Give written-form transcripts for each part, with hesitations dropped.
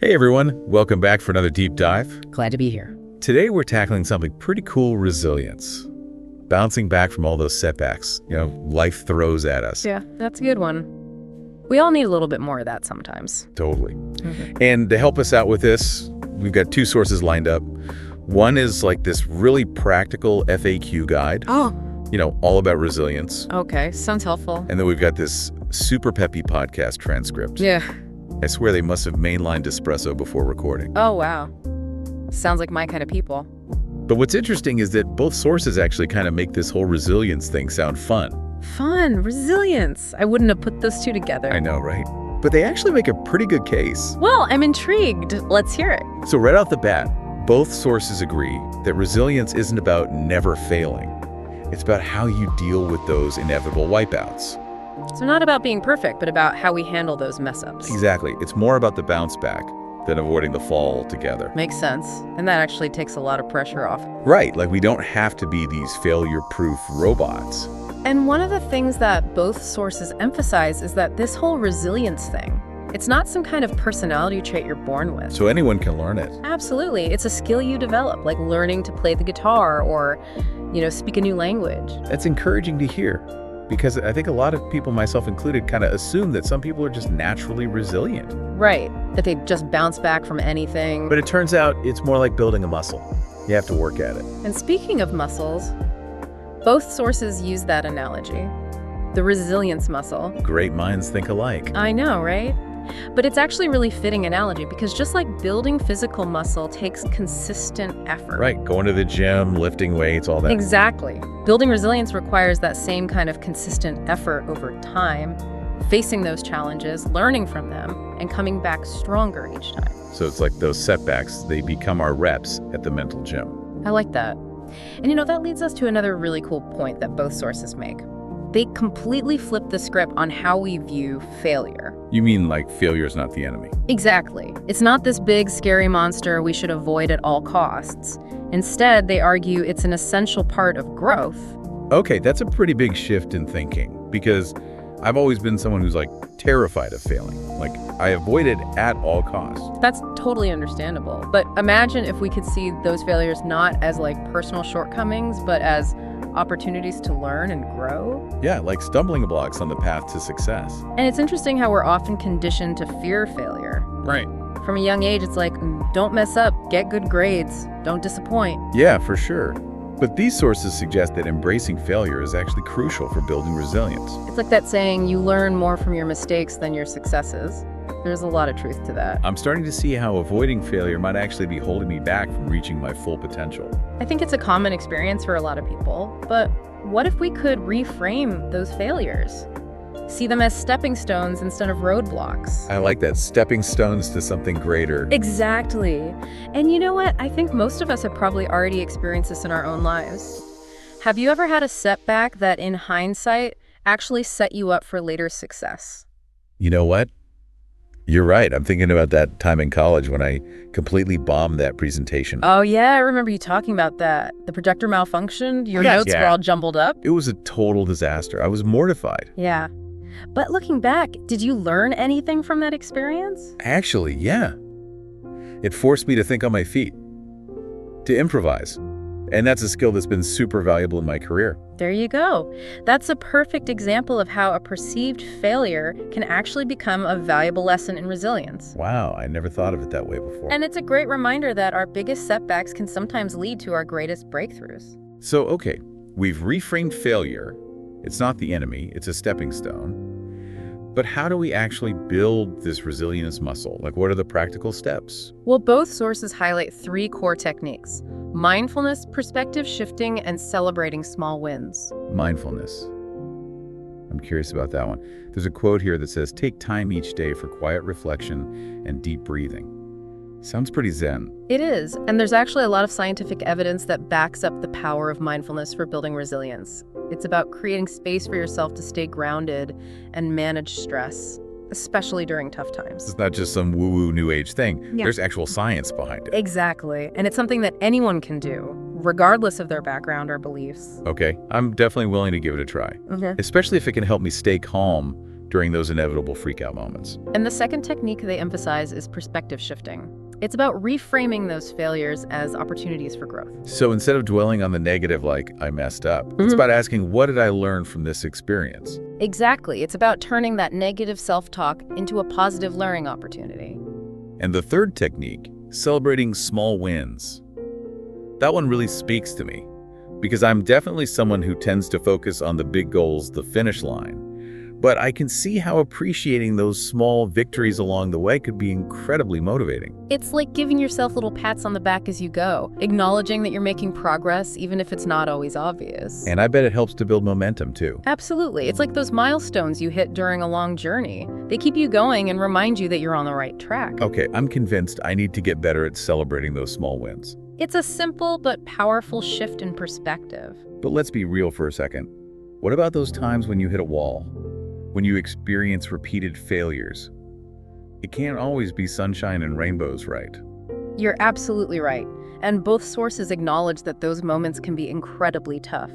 Hey everyone, welcome back for another deep dive. Glad to be here. Today we're tackling something pretty cool, resilience. Bouncing back from all those setbacks, life throws at us. Yeah, that's a good one. We all need a little bit more of that sometimes. Totally. And to help us out with this, we've got two sources lined up. One is like this really practical FAQ guide, all about resilience. Okay, sounds helpful. And then we've got this super peppy podcast transcript. Yeah. I swear they must have mainlined espresso before recording. Oh, wow. Sounds like my kind of people. But what's interesting is that both sources actually kind of make this whole resilience thing sound fun. Fun, resilience. I wouldn't have put those two together. I know, right? But they actually make a pretty good case. Well, I'm intrigued. Let's hear it. So right off the bat, both sources agree that resilience isn't about never failing. It's about how you deal with those inevitable wipeouts. So not about being perfect, but about how we handle those mess-ups. Exactly. It's more about the bounce back than avoiding the fall altogether. Makes sense. And that actually takes a lot of pressure off. Right. Like we don't have to be these failure-proof robots. And one of the things that both sources emphasize is that this whole resilience thing, it's not some kind of personality trait you're born with. So anyone can learn it. Absolutely. It's a skill you develop, like learning to play the guitar or, speak a new language. That's encouraging to hear, because I think a lot of people, myself included, kind of assume that some people are just naturally resilient. Right. That they just bounce back from anything. But it turns out it's more like building a muscle. You have to work at it. And speaking of muscles, both sources use that analogy. The resilience muscle. Great minds think alike. I know, right? But it's actually a really fitting analogy because just like building physical muscle takes consistent effort. Right, going to the gym, lifting weights, all that. Exactly. Building resilience requires that same kind of consistent effort over time, facing those challenges, learning from them, and coming back stronger each time. So it's like those setbacks, they become our reps at the mental gym. I like that. And that leads us to another really cool point that both sources make. They completely flip the script on how we view failure. You mean like failure is not the enemy? Exactly. It's not this big, scary monster we should avoid at all costs. Instead, they argue it's an essential part of growth. Okay, that's a pretty big shift in thinking, because I've always been someone who's like terrified of failing. Like I avoid it at all costs. That's totally understandable. But imagine if we could see those failures not as like personal shortcomings, but as opportunities to learn and grow. Yeah, like stumbling blocks on the path to success. And it's interesting how we're often conditioned to fear failure. Right. From a young age, it's like, don't mess up, get good grades, don't disappoint. Yeah, for sure. But these sources suggest that embracing failure is actually crucial for building resilience. It's like that saying, you learn more from your mistakes than your successes. There's a lot of truth to that. I'm starting to see how avoiding failure might actually be holding me back from reaching my full potential. I think it's a common experience for a lot of people, but what if we could reframe those failures? See them as stepping stones instead of roadblocks. I like that, stepping stones to something greater. Exactly. And you know what? I think most of us have probably already experienced this in our own lives. Have you ever had a setback that, in hindsight, actually set you up for later success? You know what? You're right. I'm thinking about that time in college when I completely bombed that presentation. Oh, yeah. I remember you talking about that. The projector malfunctioned. Your notes were all jumbled up. It was a total disaster. I was mortified. Yeah. But looking back, did you learn anything from that experience? Actually, yeah. It forced me to think on my feet, to improvise. And that's a skill that's been super valuable in my career. There you go. That's a perfect example of how a perceived failure can actually become a valuable lesson in resilience. Wow, I never thought of it that way before. And it's a great reminder that our biggest setbacks can sometimes lead to our greatest breakthroughs. So, okay, we've reframed failure. It's not the enemy, it's a stepping stone. But how do we actually build this resilience muscle? Like, what are the practical steps? Well, both sources highlight 3 core techniques: mindfulness, perspective shifting, and celebrating small wins. Mindfulness. I'm curious about that one. There's a quote here that says, take time each day for quiet reflection and deep breathing. Sounds pretty zen. It is, and there's actually a lot of scientific evidence that backs up the power of mindfulness for building resilience. It's about creating space for yourself to stay grounded and manage stress, especially during tough times. It's not just some woo-woo new age thing. Yeah. There's actual science behind it. Exactly, and it's something that anyone can do, regardless of their background or beliefs. Okay, I'm definitely willing to give it a try, especially if it can help me stay calm during those inevitable freak-out moments. And the second technique they emphasize is perspective shifting. It's about reframing those failures as opportunities for growth. So instead of dwelling on the negative like, I messed up, it's about asking, what did I learn from this experience? Exactly. It's about turning that negative self-talk into a positive learning opportunity. And the third technique, celebrating small wins. That one really speaks to me, because I'm definitely someone who tends to focus on the big goals, the finish line. But I can see how appreciating those small victories along the way could be incredibly motivating. It's like giving yourself little pats on the back as you go, acknowledging that you're making progress even if it's not always obvious. And I bet it helps to build momentum too. Absolutely. It's like those milestones you hit during a long journey. They keep you going and remind you that you're on the right track. Okay, I'm convinced I need to get better at celebrating those small wins. It's a simple but powerful shift in perspective. But let's be real for a second. What about those times when you hit a wall? When you experience repeated failures? It can't always be sunshine and rainbows, right? You're absolutely right. And both sources acknowledge that those moments can be incredibly tough.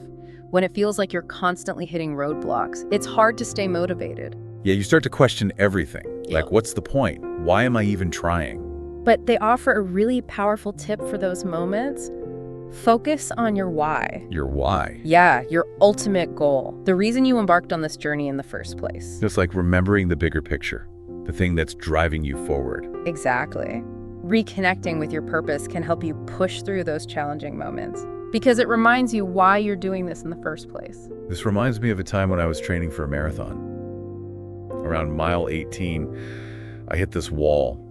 When it feels like you're constantly hitting roadblocks, it's hard to stay motivated. Yeah, you start to question everything. Yeah. Like, what's the point? Why am I even trying? But they offer a really powerful tip for those moments. Focus on your why. Your why. Yeah, your ultimate goal. The reason you embarked on this journey in the first place. It's like remembering the bigger picture, the thing that's driving you forward. Exactly. Reconnecting with your purpose can help you push through those challenging moments because it reminds you why you're doing this in the first place. This reminds me of a time when I was training for a marathon. Around mile 18, I hit this wall.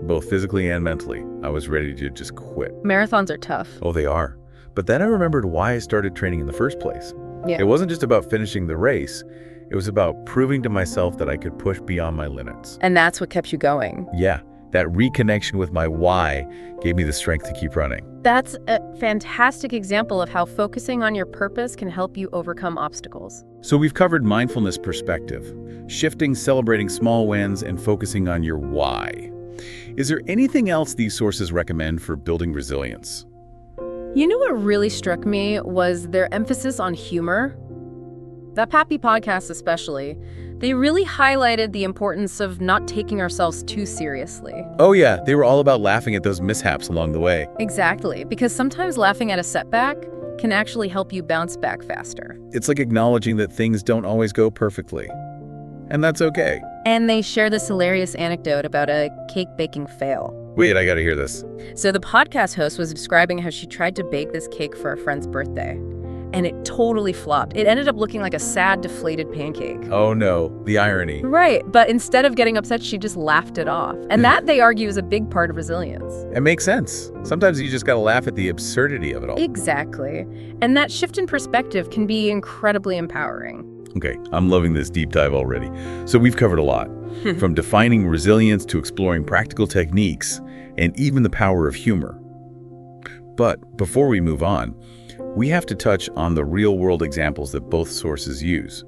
Both physically and mentally, I was ready to just quit. Marathons are tough. Oh, they are. But then I remembered why I started training in the first place. Yeah. It wasn't just about finishing the race. It was about proving to myself that I could push beyond my limits. And that's what kept you going. Yeah, that reconnection with my why gave me the strength to keep running. That's a fantastic example of how focusing on your purpose can help you overcome obstacles. So we've covered mindfulness perspective, shifting, celebrating small wins, and focusing on your why. Is there anything else these sources recommend for building resilience? You know what really struck me was their emphasis on humor. That Pappy podcast especially, they really highlighted the importance of not taking ourselves too seriously. Oh yeah, they were all about laughing at those mishaps along the way. Exactly, because sometimes laughing at a setback can actually help you bounce back faster. It's like acknowledging that things don't always go perfectly. And that's okay. And they share this hilarious anecdote about a cake baking fail. Wait, I gotta hear this. So the podcast host was describing how she tried to bake this cake for a friend's birthday, and it totally flopped. It ended up looking like a sad, deflated pancake. Oh no, the irony. Right, but instead of getting upset, she just laughed it off. And that, they argue, is a big part of resilience. It makes sense. Sometimes you just gotta laugh at the absurdity of it all. Exactly. And that shift in perspective can be incredibly empowering. Okay, I'm loving this deep dive already. So we've covered a lot, from defining resilience to exploring practical techniques, and even the power of humor. But before we move on, we have to touch on the real-world examples that both sources use.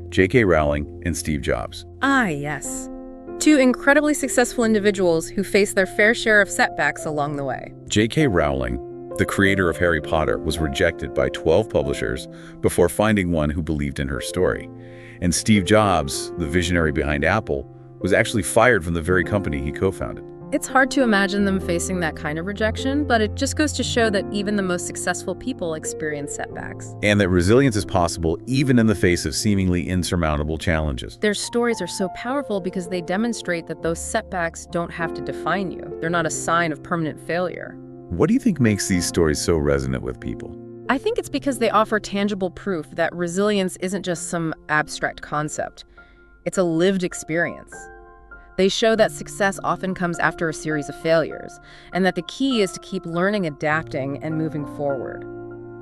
J.K. Rowling and Steve Jobs. Ah, yes. Two incredibly successful individuals who faced their fair share of setbacks along the way. J.K. Rowling, the creator of Harry Potter, was rejected by 12 publishers before finding one who believed in her story. And Steve Jobs, the visionary behind Apple, was actually fired from the very company he co-founded. It's hard to imagine them facing that kind of rejection, but it just goes to show that even the most successful people experience setbacks. And that resilience is possible even in the face of seemingly insurmountable challenges. Their stories are so powerful because they demonstrate that those setbacks don't have to define you. They're not a sign of permanent failure. What do you think makes these stories so resonant with people? I think it's because they offer tangible proof that resilience isn't just some abstract concept. It's a lived experience. They show that success often comes after a series of failures, and that the key is to keep learning, adapting, and moving forward.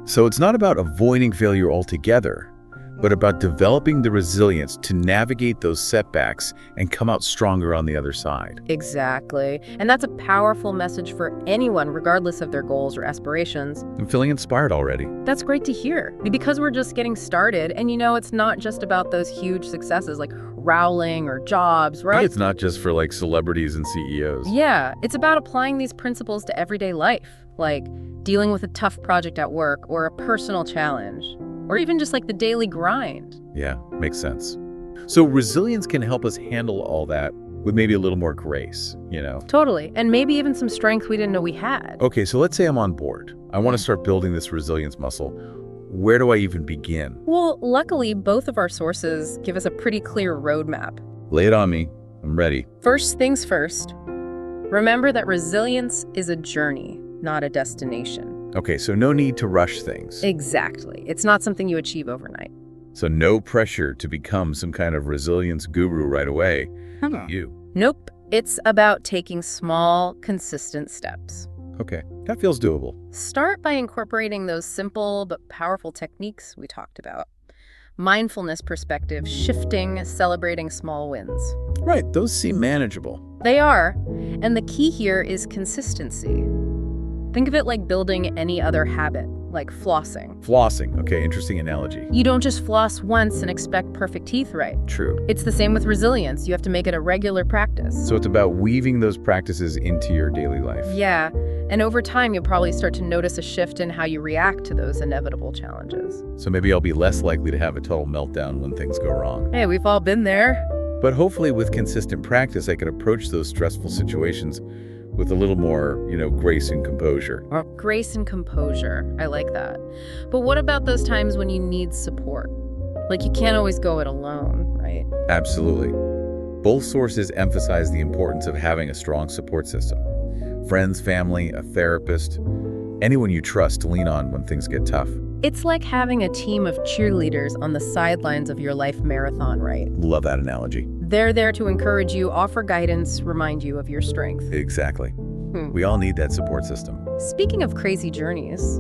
So it's not about avoiding failure altogether, but about developing the resilience to navigate those setbacks and come out stronger on the other side. Exactly. And that's a powerful message for anyone, regardless of their goals or aspirations. I'm feeling inspired already. That's great to hear, because we're just getting started. And it's not just about those huge successes like Rowling or Jobs, right? It's not just for like celebrities and CEOs. Yeah, it's about applying these principles to everyday life, like dealing with a tough project at work or a personal challenge, or even just like the daily grind. Yeah, makes sense. So resilience can help us handle all that with maybe a little more grace, Totally. And maybe even some strength we didn't know we had. Okay, so let's say I'm on board. I want to start building this resilience muscle. Where do I even begin? Well, luckily, both of our sources give us a pretty clear roadmap. Lay it on me. I'm ready. First things first, remember that resilience is a journey, not a destination. Okay, so no need to rush things. Exactly. It's not something you achieve overnight. So no pressure to become some kind of resilience guru right away. You. Nope. It's about taking small, consistent steps. Okay, that feels doable. Start by incorporating those simple but powerful techniques we talked about. Mindfulness perspective, shifting, celebrating small wins. Right, those seem manageable. They are. And the key here is consistency. Think of it like building any other habit, like flossing. Flossing, okay, interesting analogy. You don't just floss once and expect perfect teeth, right? True. It's the same with resilience. You have to make it a regular practice. So it's about weaving those practices into your daily life. Yeah, and over time you'll probably start to notice a shift in how you react to those inevitable challenges. So maybe I'll be less likely to have a total meltdown when things go wrong. Hey, we've all been there. But hopefully with consistent practice, I can approach those stressful situations with a little more, grace and composure. Grace and composure. I like that. But what about those times when you need support? Like you can't always go it alone, right? Absolutely. Both sources emphasize the importance of having a strong support system. Friends, family, a therapist, anyone you trust to lean on when things get tough. It's like having a team of cheerleaders on the sidelines of your life marathon, right? Love that analogy. They're there to encourage you, offer guidance, remind you of your strength. Exactly. We all need that support system. Speaking of crazy journeys,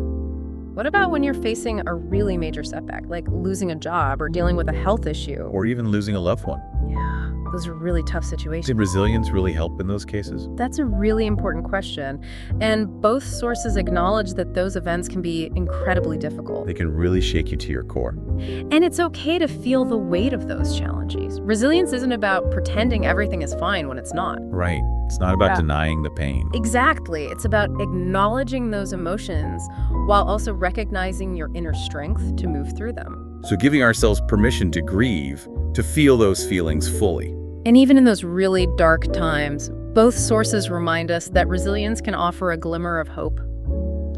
what about when you're facing a really major setback, like losing a job or dealing with a health issue? Or even losing a loved one. Yeah, those are really tough situations. Did resilience really help in those cases? That's a really important question. And both sources acknowledge that those events can be incredibly difficult. They can really shake you to your core. And it's okay to feel the weight of those challenges. Resilience isn't about pretending everything is fine when it's not. Right. It's not about denying the pain. Exactly. It's about acknowledging those emotions while also recognizing your inner strength to move through them. So giving ourselves permission to grieve, to feel those feelings fully. And even in those really dark times, both sources remind us that resilience can offer a glimmer of hope.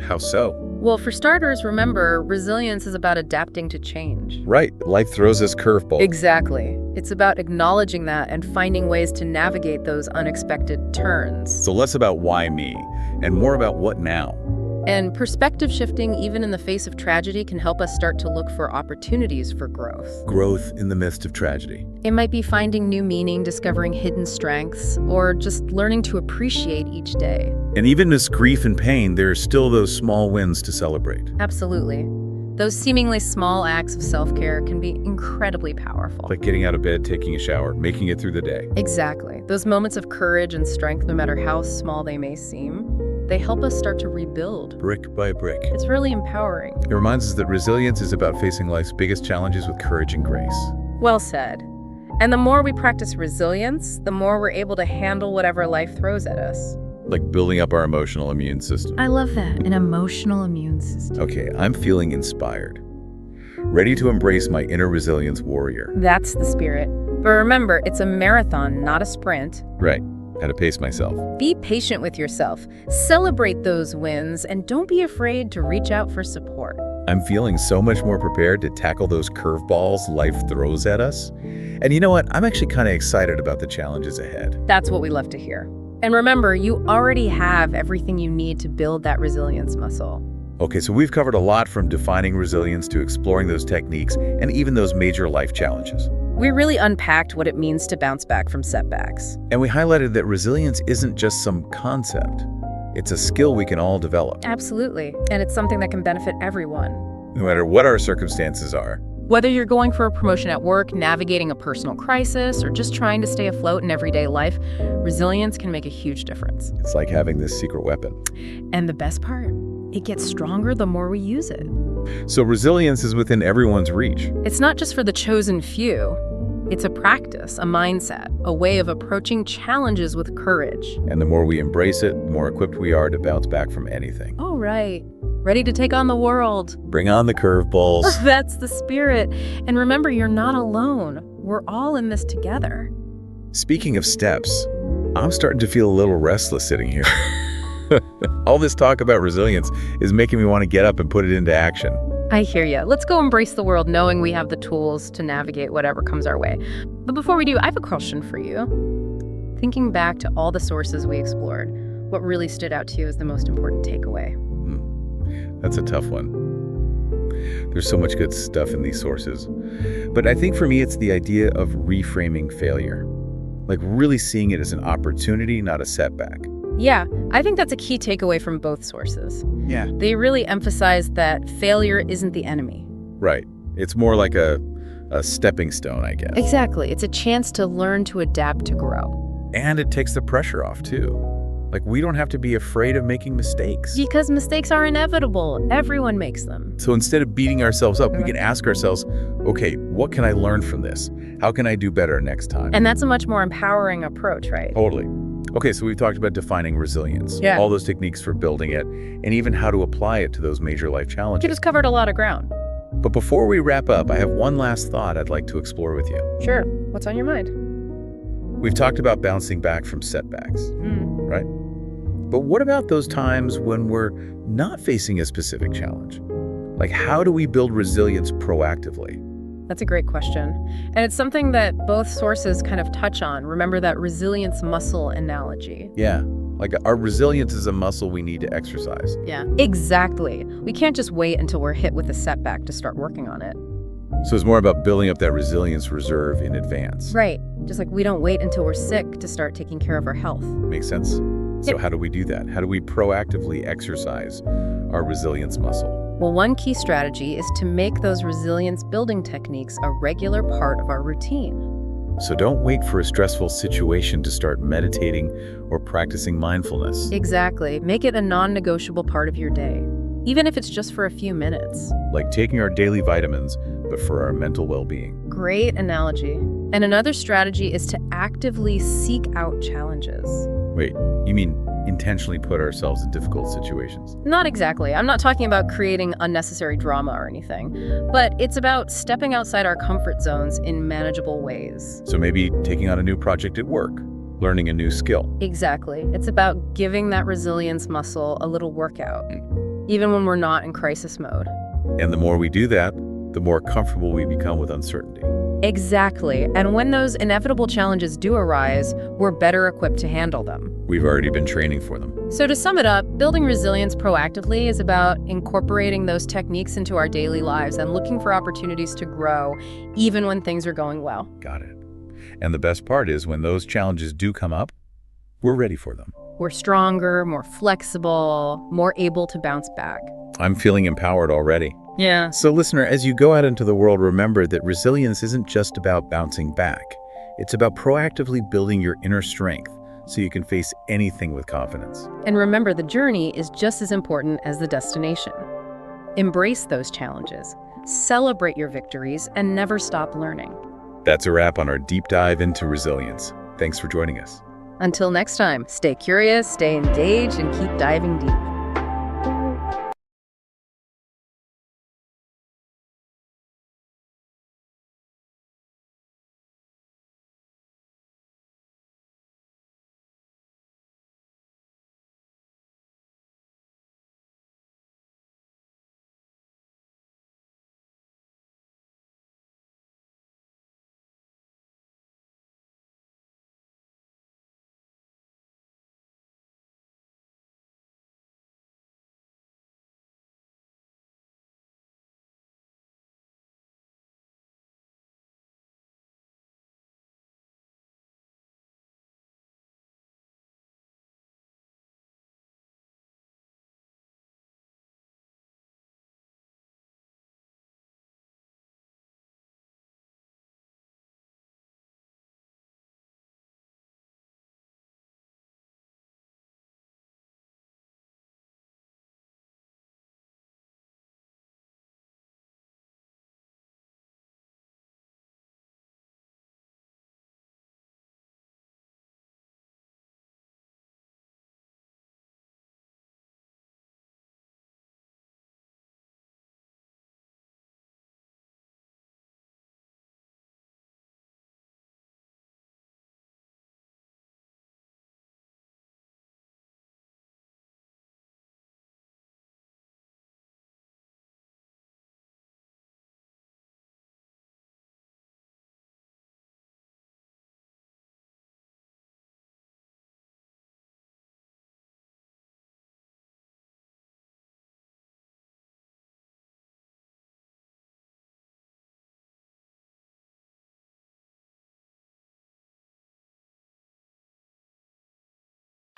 How so? Well, for starters, remember, resilience is about adapting to change. Right. Life throws us curveballs. Exactly. It's about acknowledging that and finding ways to navigate those unexpected turns. So less about why me and more about what now. And perspective shifting, even in the face of tragedy, can help us start to look for opportunities for growth. Growth in the midst of tragedy. It might be finding new meaning, discovering hidden strengths, or just learning to appreciate each day. And even as grief and pain, there are still those small wins to celebrate. Absolutely. Those seemingly small acts of self-care can be incredibly powerful. Like getting out of bed, taking a shower, making it through the day. Exactly. Those moments of courage and strength, no matter how small they may seem, they help us start to rebuild. Brick by brick. It's really empowering. It reminds us that resilience is about facing life's biggest challenges with courage and grace. Well said. And the more we practice resilience, the more we're able to handle whatever life throws at us. Like building up our emotional immune system. I love that, an emotional immune system. Okay, I'm feeling inspired. Ready to embrace my inner resilience warrior. That's the spirit. But remember, it's a marathon, not a sprint. Right. How to pace myself. Be patient with yourself. Celebrate those wins, and don't be afraid to reach out for support. I'm feeling so much more prepared to tackle those curveballs life throws at us. And you know what? I'm actually kind of excited about the challenges ahead. That's what we love to hear. And remember, you already have everything you need to build that resilience muscle. Okay, so we've covered a lot from defining resilience to exploring those techniques and even those major life challenges. We really unpacked what it means to bounce back from setbacks. And we highlighted that resilience isn't just some concept. It's a skill we can all develop. Absolutely. And it's something that can benefit everyone. No matter what our circumstances are. Whether you're going for a promotion at work, navigating a personal crisis, or just trying to stay afloat in everyday life, resilience can make a huge difference. It's like having this secret weapon. And the best part, it gets stronger the more we use it. So resilience is within everyone's reach. It's not just for the chosen few. It's a practice, a mindset, a way of approaching challenges with courage. And the more we embrace it, the more equipped we are to bounce back from anything. All right. Ready to take on the world. Bring on the curveballs. That's the spirit. And remember, you're not alone. We're all in this together. Speaking of steps, I'm starting to feel a little restless sitting here. All this talk about resilience is making me want to get up and put it into action. I hear you. Let's go embrace the world knowing we have the tools to navigate whatever comes our way. But before we do, I have a question for you. Thinking back to all the sources we explored, what really stood out to you as the most important takeaway? That's a tough one. There's so much good stuff in these sources. But I think for me, it's the idea of reframing failure. Like really seeing it as an opportunity, not a setback. Yeah, I think that's a key takeaway from both sources. Yeah. They really emphasize that failure isn't the enemy. Right. It's more like a stepping stone, I guess. Exactly. It's a chance to learn to adapt to grow. And it takes the pressure off, too. Like, we don't have to be afraid of making mistakes. Because mistakes are inevitable. Everyone makes them. So instead of beating ourselves up, we can ask ourselves, okay, what can I learn from this? How can I do better next time? And that's a much more empowering approach, right? Totally. Okay, so we've talked about defining resilience, all those techniques for building it, and even how to apply it to those major life You challenges. just covered a lot of ground. But before we wrap up, I have one last thought I'd like to explore with you. Sure. What's on your mind? We've talked about bouncing back from setbacks, right? But what about those times when we're not facing a specific challenge? Like, how do we build resilience proactively? That's a great question. And it's something that both sources kind of touch on. Remember that resilience muscle analogy. Yeah, like our resilience is a muscle we need to exercise. Yeah, exactly. We can't just wait until we're hit with a setback to start working on it. So it's more about building up that resilience reserve in advance. Right. Just like we don't wait until we're sick to start taking care of our health. Makes sense? So how do we do that? How do we proactively exercise our resilience muscle? Well, one key strategy is to make those resilience building techniques a regular part of our routine. So don't wait for a stressful situation to start meditating or practicing mindfulness. Exactly. Make it a non-negotiable part of your day, even if it's just for a few minutes. Like taking our daily vitamins, but for our mental well-being. Great analogy. And another strategy is to actively seek out challenges. Wait, you mean intentionally put ourselves in difficult situations? Not exactly. I'm not talking about creating unnecessary drama or anything, but it's about stepping outside our comfort zones in manageable ways. So maybe taking on a new project at work, learning a new skill. Exactly. It's about giving that resilience muscle a little workout, even when we're not in crisis mode. And the more we do that, the more comfortable we become with uncertainty. Exactly. And when those inevitable challenges do arise, we're better equipped to handle them. We've already been training for them. So to sum it up, building resilience proactively is about incorporating those techniques into our daily lives and looking for opportunities to grow, even when things are going well. Got it. And the best part is when those challenges do come up, we're ready for them. We're stronger, more flexible, more able to bounce back. I'm feeling empowered already. Yeah. So listener, as you go out into the world, remember that resilience isn't just about bouncing back. It's about proactively building your inner strength so you can face anything with confidence. And remember, the journey is just as important as the destination. Embrace those challenges, celebrate your victories, and never stop learning. That's a wrap on our deep dive into resilience. Thanks for joining us. Until next time, stay curious, stay engaged, and keep diving deep.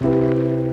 you.